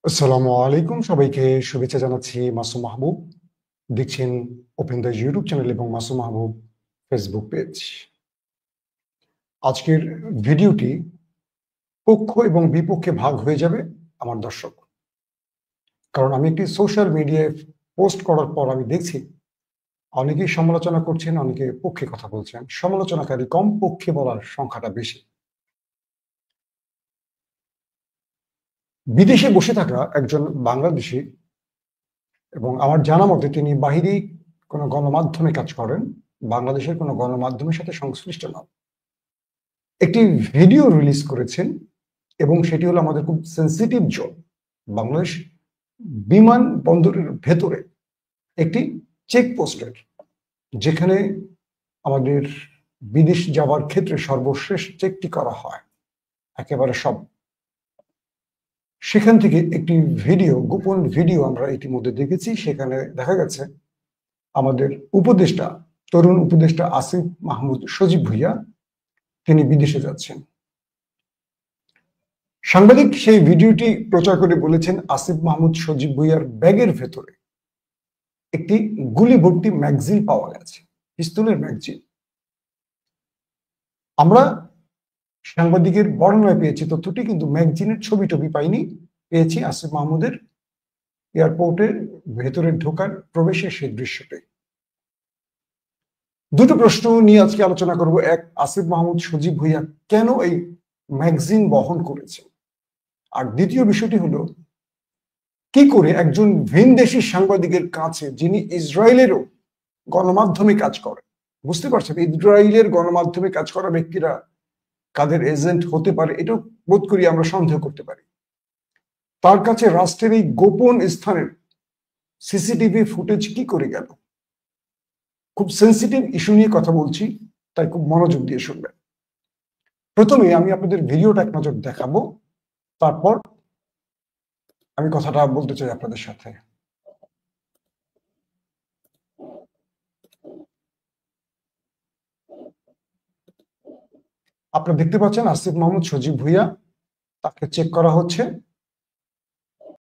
আসসালামু আলাইকুম, সবাইকে শুভেচ্ছা জানাচ্ছি। মাসুম মাহবুব দেখছেন ওপেন দ্য ইউটিউব চ্যানেল এবং মাসুম মাহবুব ফেসবুক পেজ। আজকের ভিডিওটি পক্ষ এবং বিপক্ষে ভাগ হয়ে যাবে আমার দর্শক, কারণ আমি একটি সোশ্যাল মিডিয়ায় পোস্ট করার পর আমি দেখছি অনেকেই সমালোচনা করছেন, অনেকে পক্ষে কথা বলছেন। সমালোচনাকারী কম, পক্ষে বলার সংখ্যাটা বেশি। বিদেশে বসে থাকা একজন বাংলাদেশী, এবং আমার জানা মতে তিনি বাহিরে কোনো গণমাধ্যমে কাজ করেন, বাংলাদেশের কোনো গণমাধ্যমের সাথে সংশ্লিষ্ট নন, একটি ভিডিও রিলিজ করেছেন। এবং সেটি হলো আমাদের খুব সেন্সিটিভ জোন, বাংলাদেশ বিমান বন্দরের ভেতরে একটি চেকপোস্টের, যেখানে আমাদের বিদেশ যাওয়ার ক্ষেত্রে সর্বশেষ চেকটি করা হয়, একেবারে সব। সেখান থেকে একটি ভিডিও, গোপন ভিডিও আমরা ইতিমধ্যে দেখেছি। সেখানে দেখা গেছে আমাদের উপদেষ্টা, তরুণ উপদেষ্টা আসিফ মাহমুদ সজীব ভুইয়া তিনি বিদেশে যাচ্ছেন। সাংবাদিক সেই ভিডিওটি প্রচার করে বলেছেন আসিফ মাহমুদ সজীব ভুইয়ার ব্যাগের ভেতরে একটি গুলি ভর্তি ম্যাগজিন পাওয়া গেছে, পিস্তলের ম্যাগজিন। আমরা সাংবাদিকের বর্ণনায় পেয়েছি তথ্যটি, কিন্তু ম্যাগজিনের ছবি টবি পাইনি। পেয়েছি আসিফ মাহমুদের এয়ারপোর্টের ভেতরে ঢোকার প্রবেশের সেই দৃশ্যটাই। দুটো প্রশ্ন নিয়ে আজকে আলোচনা করব। এক, আসিফ মাহমুদ সজীব ভুইয়া কেন এই ম্যাগজিন বহন করেছে? আর দ্বিতীয় বিষয়টি হলো, কি করে একজন ভিনদেশী সাংবাদিকের কাছে, যিনি ইসরায়েলেরও গণমাধ্যমে কাজ করেন, বুঝতে পারছেন ইসরায়েলের গণমাধ্যমে কাজ করা ব্যক্তিরা কাদের এজেন্ট হতে পারে, এটাও বোধ করি আমরা সন্দেহ করতে পারি। তার কাছে রাষ্ট্রের এই গোপন স্থানের সিসিটিভি ফুটেজ কি করে গেল? খুব সেন্সিটিভ ইস্যু নিয়ে কথা বলছি, তাই খুব মনোযোগ দিয়ে শুনবেন। প্রথমে আমি আপনাদের ভিডিওটা এক নজর দেখাবো, তারপর আমি কথাটা বলতে চাই আপনাদের সাথে। আপনারা দেখতে পাচ্ছেন আসিফ মাহমুদ সজীব ভুইয়া, তাকে চেক করা হচ্ছে।